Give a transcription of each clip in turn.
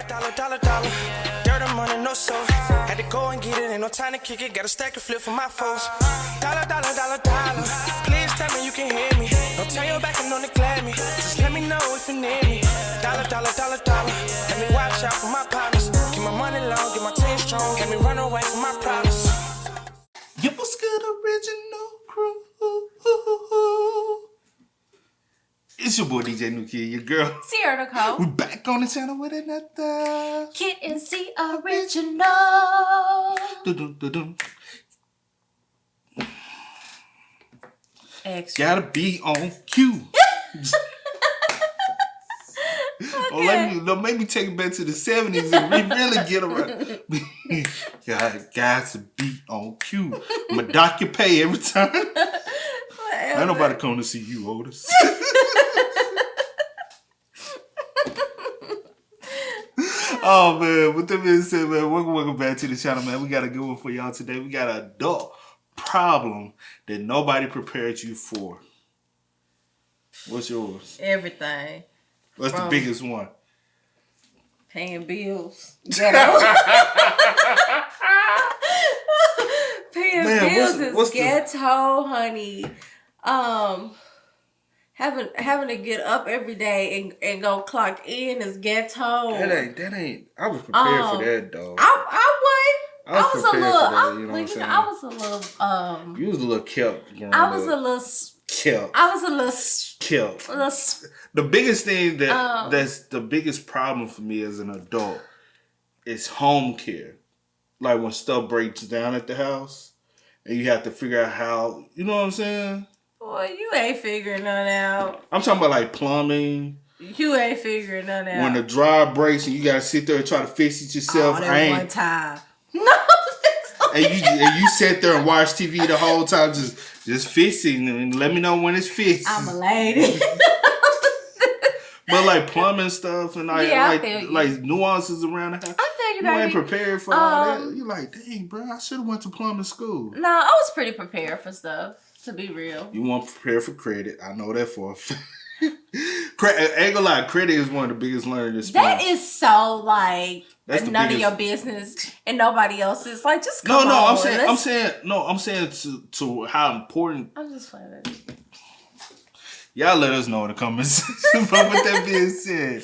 Dollar. Dirt and money, no soul. Had to go and get it, ain't no time to kick it. Got a stack and flip for my foes. Dollar. Please tell me you can hear me. Don't turn your back and don't neglect me. Just let me know if you need me. Dollar. Let me watch out for my partners. Keep my money long, get my team strong. Let me run away from my problems. You was good original crew. It's your boy DJ New Kid, your girl Sierra Nicole. We back on the channel with another Kid and C original. Dun. Extra. Gotta be on cue. Okay. Don't make me take it back to the 70s and we really get around. Got to be on cue. I'ma dock your pay every time. Ain't nobody coming to see you, Otis. Oh man, with that being said, man, welcome back to the channel, man. We got a good one for y'all today. We got an adult problem that nobody prepared you for. What's yours? Everything. What's the biggest one? Paying bills. Ghetto. Paying bills is ghetto, honey. Having to get up every day and go clock in is ghetto. That ain't. I was prepared for that, though. I was prepared for that. You know what I'm saying? I was a little. You was a little kept. I was a little. The biggest thing that's the biggest problem for me as an adult is home care. Like when stuff breaks down at the house and you have to figure out how. You know what I'm saying? Boy, you ain't figuring none out. I'm talking about like plumbing. You ain't figuring none out. When the dryer breaks and you gotta sit there and try to fix it yourself. One time. No. And you sat there and watched TV the whole time, just fixing and let me know when it's fixed. I'm a lady. But like plumbing stuff and like nuances around the house. I feel you, baby. You ain't prepared for all that. You're like, dang, bro, I should have went to plumbing school. No, I was pretty prepared for stuff. To be real, you weren't prepared for credit. I know that for a fact. Ain't gonna lie, credit is one of the biggest learning experiences. That is so like none of your business and nobody else's. Like, just come on. I'm saying to how important. I'm just playing. Y'all let us know in the comments. But with that being said,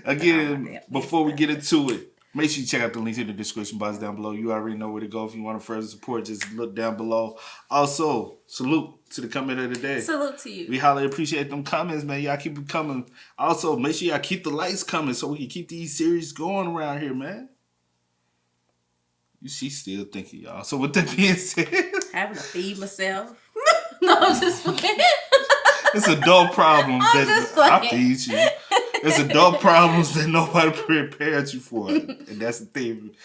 again, before we get into it, make sure you check out the links in the description box down below. You already know where to go. If you want to further support, just look down below. Also, salute to the comment of the day. Salute to you. We highly appreciate them comments, man. Y'all keep it coming. Also, make sure y'all keep the likes coming so we can keep these series going around here, man. She's still thinking, y'all. So with that being said, having to feed myself. No, I'm just playing. It's adult problem that I feed you. It's adult problems that nobody prepared you for. And that's the thing.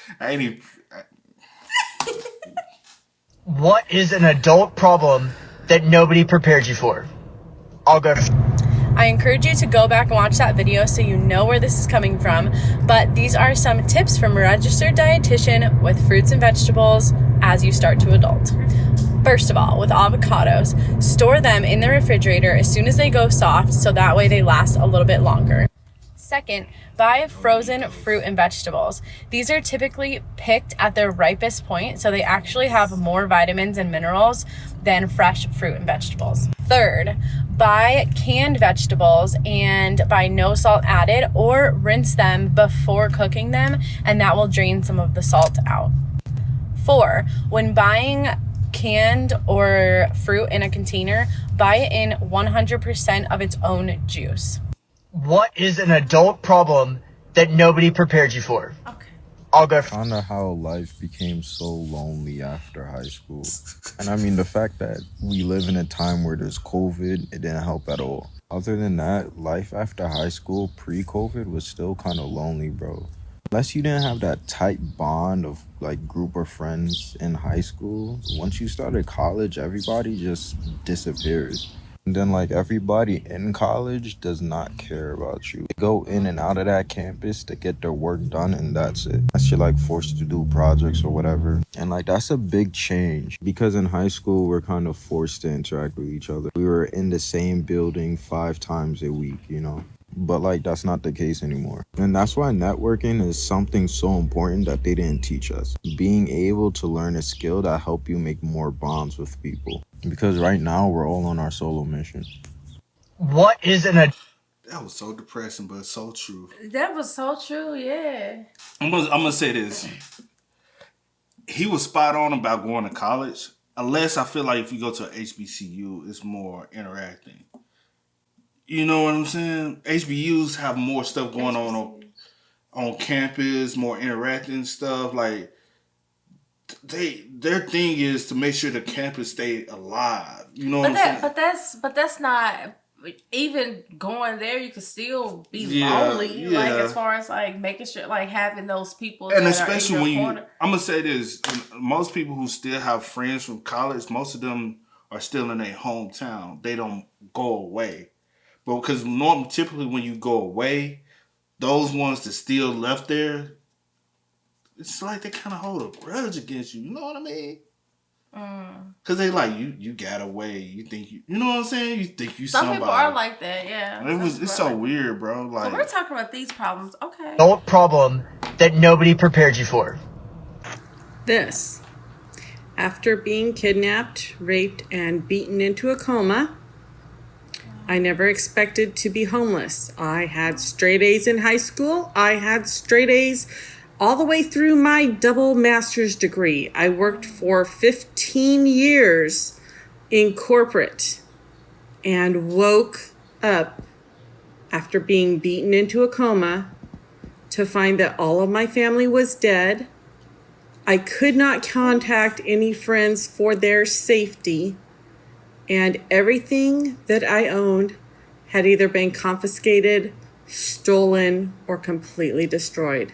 What is an adult problem that nobody prepared you for? I'll go. I encourage you to go back and watch that video so you know where this is coming from. But these are some tips from a registered dietitian with fruits and vegetables as you start to adult. First of all, with avocados, store them in the refrigerator as soon as they go soft so that way they last a little bit longer. Second, buy frozen fruit and vegetables. These are typically picked at their ripest point, so they actually have more vitamins and minerals than fresh fruit and vegetables. Third, buy canned vegetables and buy no salt added, or rinse them before cooking them, and that will drain some of the salt out. 4, when buying canned or fruit in a container, buy it in 100% of its own juice. What is an adult problem that nobody prepared you for? Okay. I'll go. I don't know how life became so lonely after high school. And I mean, the fact that we live in a time where there's COVID, it didn't help at all. Other than that, life after high school, pre-COVID, was still kind of lonely, bro. Unless you didn't have that tight bond of like group of friends in high school, once you started college, everybody just disappeared. And then like everybody in college does not care about you. They go in and out of that campus to get their work done, and that's it. Unless you're like forced to do projects or whatever. And like that's a big change, because in high school we're kind of forced to interact with each other. We were in the same building 5 times a week, you know. But like that's not the case anymore. And that's why networking is something so important that they didn't teach us. Being able to learn a skill that help you make more bonds with people. Because right now we're all on our solo mission. What is an That was so depressing, but so true. That was so true, yeah. I'm gonna say this. He was spot on about going to college. Unless I feel like if you go to a HBCU, it's more interacting. You know what I'm saying? HBUs have more stuff going on campus, more interacting stuff. Like their thing is to make sure the campus stay alive. You know what I'm saying? But that's not even going there. You could still be Yeah, lonely, yeah. like as far as like making sure, like having those people, And that especially are in when your you, corner. I'm gonna say this: most people who still have friends from college, most of them are still in their hometown. They don't go away, but because typically when you go away, those ones that still left there, it's like they kind of hold a grudge against you. You know what I mean? Because they like you got away. You think you know what I'm saying? You think you Some somebody. people are like that, yeah. It's so weird, bro. Like So we're talking about these problems, okay? adult problem that nobody prepared you for? This. After being kidnapped, raped, and beaten into a coma, I never expected to be homeless. I had straight A's in high school. I had straight A's all the way through my double master's degree. I worked for 15 years in corporate and woke up after being beaten into a coma to find that all of my family was dead. I could not contact any friends for their safety, and everything that I owned had either been confiscated, stolen, or completely destroyed.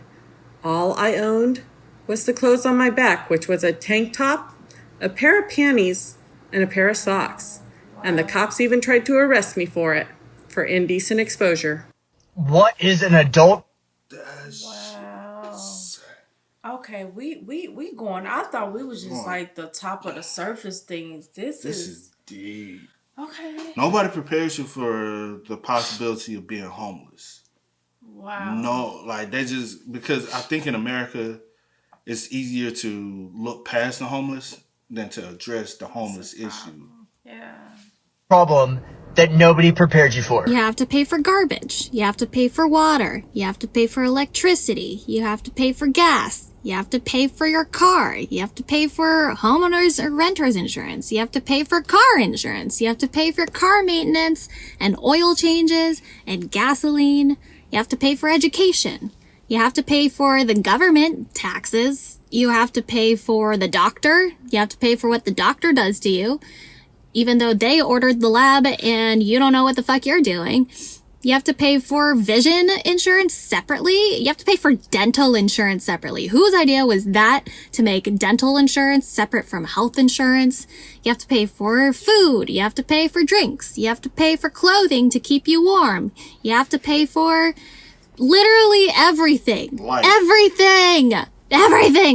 All I owned was the clothes on my back, which was a tank top, a pair of panties, and a pair of socks. And the cops even tried to arrest me for it, for indecent exposure. What is an adult? Wow. Okay, we going. I thought we was just like the top of the surface things. This is deep. okay. Nobody prepares you for the possibility of being homeless. Wow. No, like they just because I think in America it's easier to look past the homeless than to address the homeless issue. Yeah. Problem that nobody prepared you for. You have to pay for garbage. You have to pay for water. You have to pay for electricity. You have to pay for gas. You have to pay for your car. You have to pay for homeowners or renters insurance. You have to pay for car insurance. You have to pay for car maintenance and oil changes and gasoline. You have to pay for education. You have to pay for the government taxes. You have to pay for the doctor. You have to pay for what the doctor does to you, even though they ordered the lab and you don't know what the fuck you're doing. You have to pay for vision insurance separately. You have to pay for dental insurance separately. Whose idea was that, to make dental insurance separate from health insurance? You have to pay for food. You have to pay for drinks. You have to pay for clothing to keep you warm. You have to pay for literally everything. Life. Everything.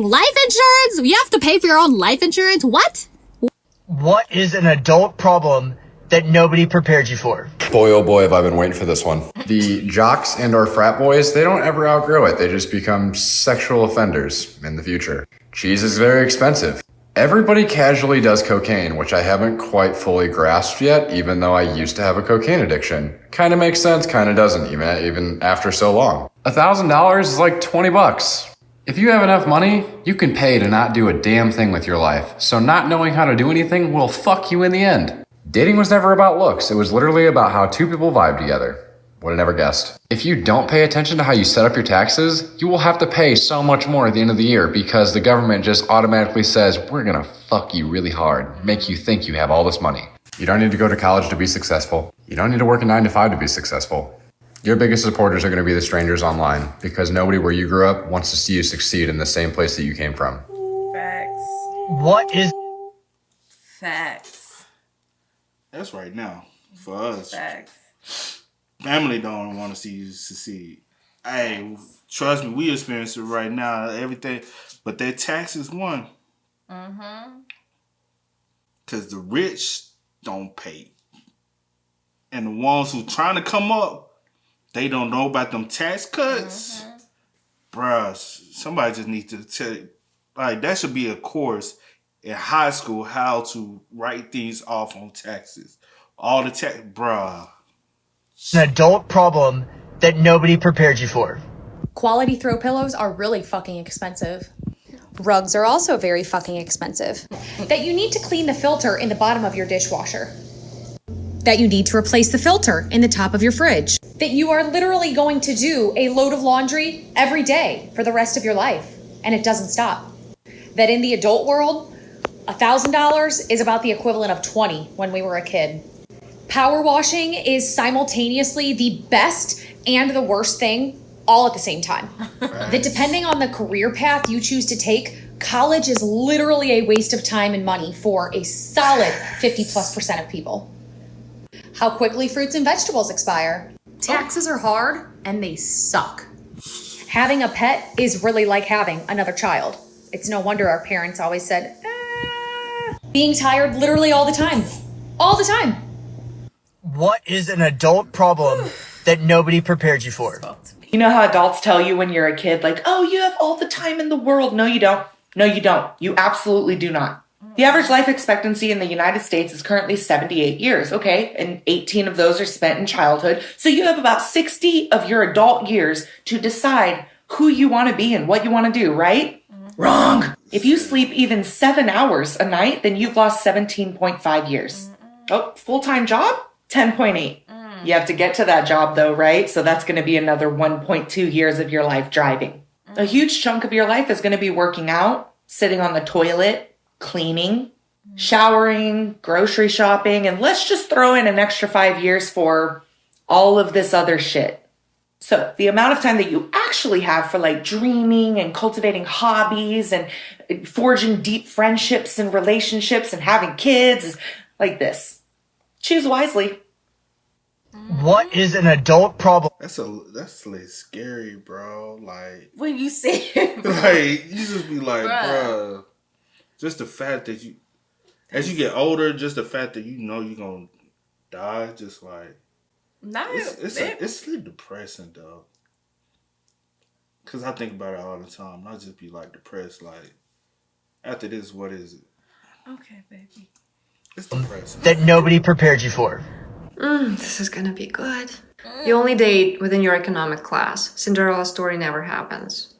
Life insurance? You have to pay for your own life insurance? What? What is an adult problem that nobody prepared you for? Boy, oh boy, have I been waiting for this one. The jocks and or frat boys, they don't ever outgrow it. They just become sexual offenders in the future. Cheese is very expensive. Everybody casually does cocaine, which I haven't quite fully grasped yet, even though I used to have a cocaine addiction. Kinda makes sense, kinda doesn't, even after so long. $1,000 is like 20 bucks. If you have enough money, you can pay to not do a damn thing with your life. So not knowing how to do anything will fuck you in the end. Dating was never about looks. It was literally about how two people vibe together. Would have never guessed. If you don't pay attention to how you set up your taxes, you will have to pay so much more at the end of the year because the government just automatically says, we're gonna fuck you really hard, make you think you have all this money. You don't need to go to college to be successful. You don't need to work a 9 to 5 to be successful. Your biggest supporters are going to be the strangers online because nobody where you grew up wants to see you succeed in the same place that you came from. Facts. What is Facts. That's right now for us. Facts. Family don't want to see you succeed. Hey, trust me, we experience it right now. Everything, but their taxes one. Because the rich don't pay, and the ones who trying to come up, they don't know about them tax cuts. Bruh, somebody just needs to tell, like, that should be a course in high school, how to write things off on taxes. All the tax, bruh. An adult problem that nobody prepared you for. Quality throw pillows are really fucking expensive. Rugs are also very fucking expensive. That you need to clean the filter in the bottom of your dishwasher. That you need to replace the filter in the top of your fridge. That you are literally going to do a load of laundry every day for the rest of your life, and it doesn't stop. That in the adult world, $1,000 is about the equivalent of 20 when we were a kid. Power washing is simultaneously the best and the worst thing all at the same time. That depending on the career path you choose to take, college is literally a waste of time and money for a solid 50+% of people. How quickly fruits and vegetables expire. Taxes are hard and they suck. Having a pet is really like having another child. It's no wonder our parents always said, Being tired literally all the time. All the time. What is an adult problem that nobody prepared you for? You know how adults tell you when you're a kid, like, oh, you have all the time in the world. No, you don't. No, you don't. You absolutely do not. The average life expectancy in the United States is currently 78 years, okay? And 18 of those are spent in childhood. So you have about 60 of your adult years to decide who you want to be and what you want to do, right? Wrong. If you sleep even 7 hours a night, then you've lost 17.5 years. Oh, full-time job? 10.8. You have to get to that job though, right? So that's going to be another 1.2 years of your life driving. A huge chunk of your life is going to be working out, sitting on the toilet, cleaning, showering, grocery shopping, and let's just throw in an extra 5 years for all of this other shit. So the amount of time that you actually have for like dreaming and cultivating hobbies and forging deep friendships and relationships and having kids is like this. Choose wisely. What is an adult problem? That's like scary, bro. Like when you say it, like you just be like, bruh. Just the fact that you, as you get older, just the fact that you know you're gonna die, just like it's like depressing, though. Cause I think about it all the time. I just be like depressed. Like after this, what is it? Okay, baby. It's depressing. That nobody prepared you for. This is gonna be good. You only date within your economic class. Cinderella story never happens.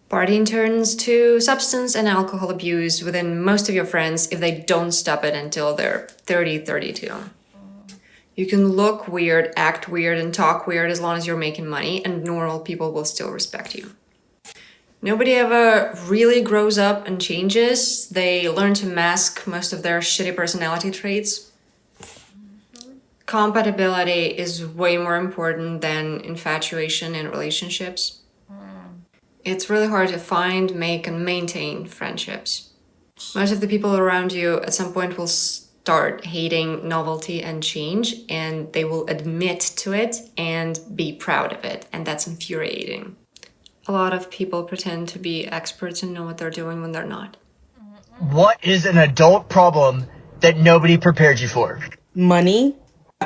Partying turns to substance and alcohol abuse within most of your friends if they don't stop it until they're 30, 32. You can look weird, act weird, and talk weird as long as you're making money, and normal people will still respect you. Nobody ever really grows up and changes. They learn to mask most of their shitty personality traits. Compatibility is way more important than infatuation in relationships. It's really hard to find, make, and maintain friendships. Most of the people around you at some point will start hating novelty and change, and they will admit to it and be proud of it, and that's infuriating. A lot of people pretend to be experts and know what they're doing when they're not. What is an adult problem that nobody prepared you for? Money.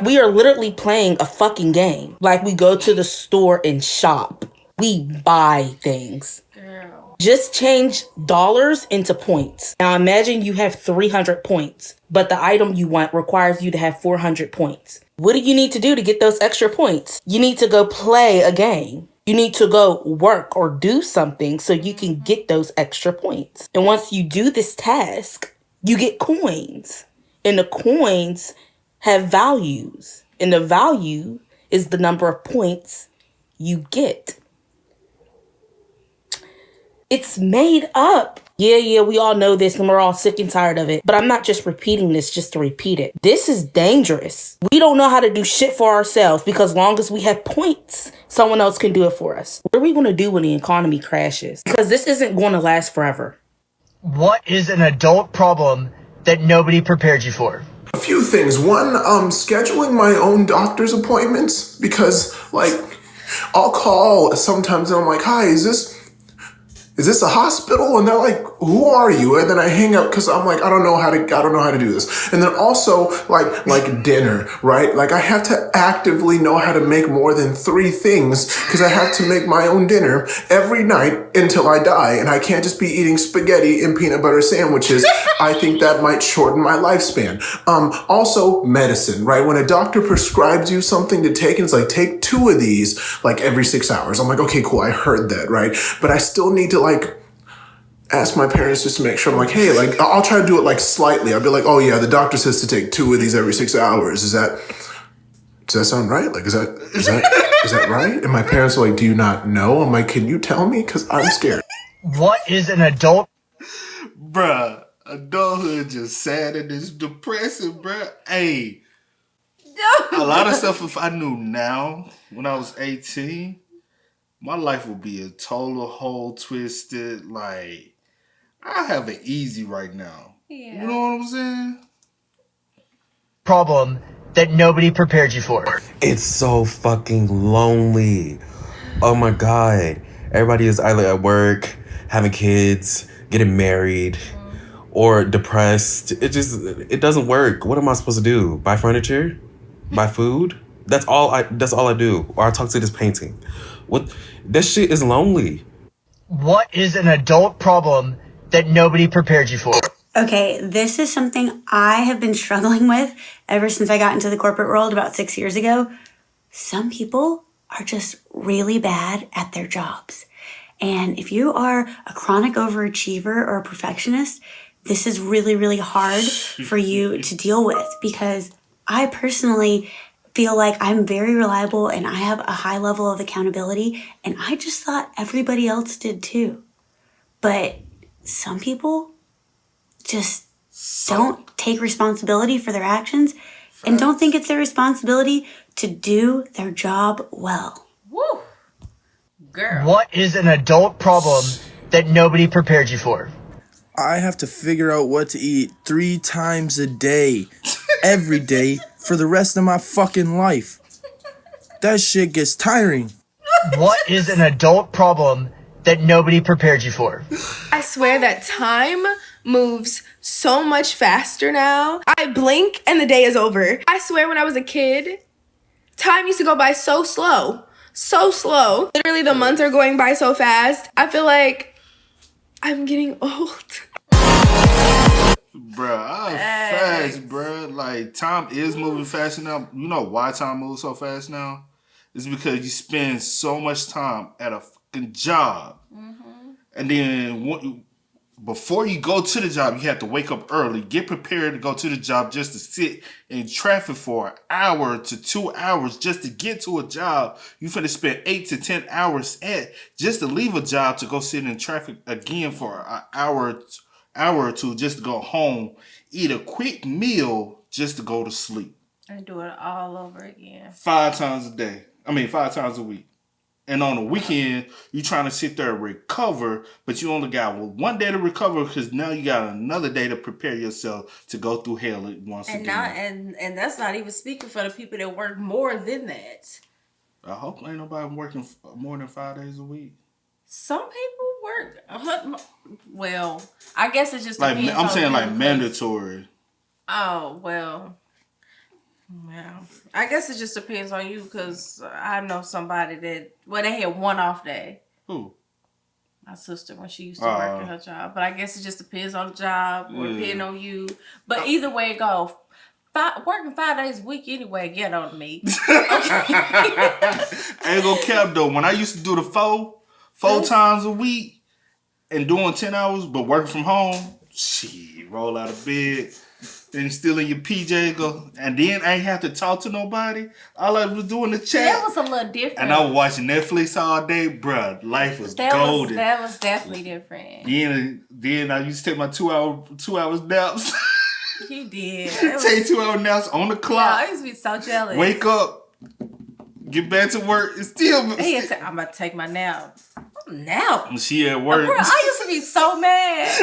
We are literally playing a fucking game. Like we go to the store and shop. We buy things. Girl. Just change dollars into points. Now imagine you have 300 points, but the item you want requires you to have 400 points. What do you need to do to get those extra points? You need to go play a game. You need to go work or do something so you can get those extra points. And once you do this task, you get coins. And the coins have values. And the value is the number of points you get. It's made up. Yeah, we all know this and we're all sick and tired of it. But I'm not just repeating this just to repeat it. This is dangerous. We don't know how to do shit for ourselves because as long as we have points, someone else can do it for us. What are we going to do when the economy crashes? Because this isn't going to last forever. What is an adult problem that nobody prepared you for? A few things. One, scheduling my own doctor's appointments because, like, I'll call sometimes and I'm like, hi, is this is this a hospital? And they're like, who are you? And then I hang up because I'm like, I don't know how to do this. And then also like dinner, right? Like I have to actively know how to make more than 3 things because I have to make my own dinner every night until I die. And I can't just be eating spaghetti and peanut butter sandwiches. I think that might shorten my lifespan. Also medicine, right? When a doctor prescribes you something to take and it's like, take 2 of these like every 6 hours. I'm like, okay, cool. I heard that, right? But I still need to like ask my parents just to make sure. I'm like, hey, like I'll try to do it like slightly. I'll be like, oh yeah, the doctor says to take 2 of these every 6 hours. Does that sound right? Like, is that right? And my parents are like, do you not know? I'm like, can you tell me? Because I'm scared. What is an adult? Bruh, adulthood just sad and it's depressing, bruh. Hey, a lot of stuff if I knew now when I was 18, my life would be a total whole twisted. Like, I have it easy right now. Yeah. You know what I'm saying? Problem that nobody prepared you for. It's so fucking lonely. Oh my God. Everybody is either at work, having kids, getting married, or depressed. It doesn't work. What am I supposed to do? Buy furniture? Buy food? That's all I do. Or I talk to this painting. What? That shit is lonely. What is an adult problem that nobody prepared you for? Okay, this is something I have been struggling with ever since I got into the corporate world about 6 years ago. Some people are just really bad at their jobs. And if you are a chronic overachiever or a perfectionist, this is really, really hard for you to deal with because I personally feel like I'm very reliable and I have a high level of accountability, and I just thought everybody else did too. But some people just don't take responsibility for their actions and don't think it's their responsibility to do their job well. Woo! Girl. What is an adult problem that nobody prepared you for? I have to figure out what to eat 3 times a day, every day, for the rest of my fucking life. That shit gets tiring. What is an adult problem that nobody prepared you for? I swear that time moves so much faster now. I blink and the day is over. I swear when I was a kid, time used to go by so slow. So slow. Literally the months are going by so fast. I feel like I'm getting old. Bruh, I'm fast, bruh. Like, time is moving faster now. You know why time moves so fast now? It's because you spend so much time at a fucking job. Mm-hmm. And then before you go to the job, you have to wake up early, get prepared to go to the job just to sit in traffic for an hour to 2 hours just to get to a job. You finna spend 8 to 10 hours just to leave a job to go sit in traffic again for an hour or two just to go home, eat a quick meal just to go to sleep. And do it all over again. 5 times a week. And on the weekend, you trying to sit there and recover, but you only got one day to recover because now you got another day to prepare yourself to go through hell once again. And that's not even speaking for the people that work more than that. I hope ain't nobody working more than 5 days a week. Some people work. Well, I guess it just like depends I'm saying, like because, mandatory. Oh well. Well, I guess it just depends on you because I know somebody that they had one off day. Who? My sister when she used to work at her job, but I guess it just depends on the job or depending on you. But either way it goes. Working 5 days a week anyway, get on me. I ain't gonna cap though. When I used to do the four times a week and doing 10 hours, but working from home, shit, roll out of bed, then still in your PJs, go, and then I ain't have to talk to nobody. All I was doing the chat. That was a little different. And I was watching Netflix all day, bruh. Life was golden. That was definitely different. Then I used to take my 2 hours naps. You did. Take 2 hour naps on the clock. Yeah, I used to be so jealous. Wake up, get back to work, and still. I'm about to take my nap. Now. She at work. Bro, I used to be so mad.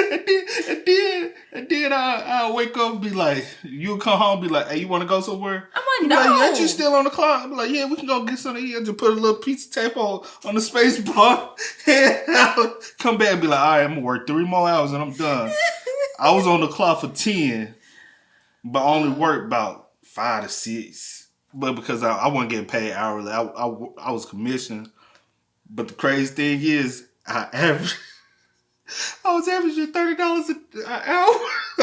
and then I wake up and be like, you come home and be like, hey, you want to go somewhere? I'm You like, be no. like, ain't you still on the clock? I'm like, yeah, we can go get something to eat. I just put a little piece of tape on the space bar. And I'll come back and be like, all right, I'm going to work 3 more hours and I'm done. I was on the clock for 10, but only worked about 5 to 6. But because I wasn't getting paid hourly, I was commissioned. But the crazy thing is, I was averaging $30 an hour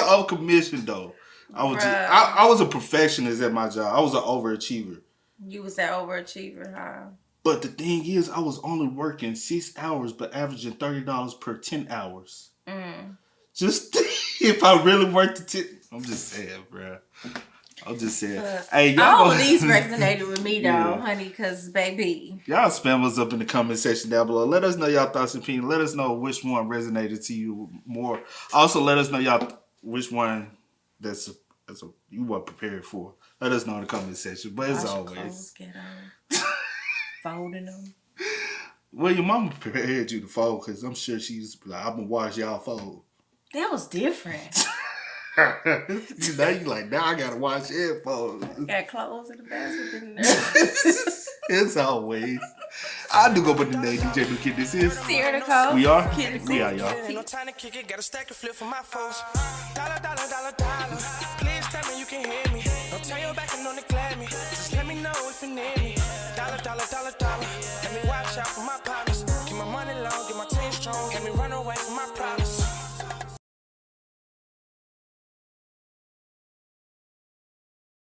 on commission though. I was a perfectionist at my job. I was an overachiever. You was that overachiever, huh? But the thing is, I was only working 6 hours, but averaging $30 per 10 hours. Just if I really worked the 10, I'm just saying, bro. I'm just saying. Hey, y'all all of these resonated with me though, Yeah. honey, because baby. Y'all spam us up in the comment section down below. Let us know y'all thoughts and opinions. Let us know which one resonated to you more. Also, let us know y'all which one you weren't prepared for. Let us know in the comment section. But as always, Folding them. Well, your mama prepared you to fold because I'm sure she's like, I'm gonna watch y'all fold. That was different. Now you like, now I gotta watch it fold. Got clothes in the basket in there. As always. I do go by the name DJ New Kid. This is Sierra Nicole. We are? Kid We are, y'all. Ain't no time to kick it, got a stack of flip for my folks. Dollar, dollar, dollar, dollar. Please tell me you can hear me. Don't turn your back and don't neglect me. Just let me know if you need me. Dollar, dollar, dollar, dollar. Let me watch out for my partner.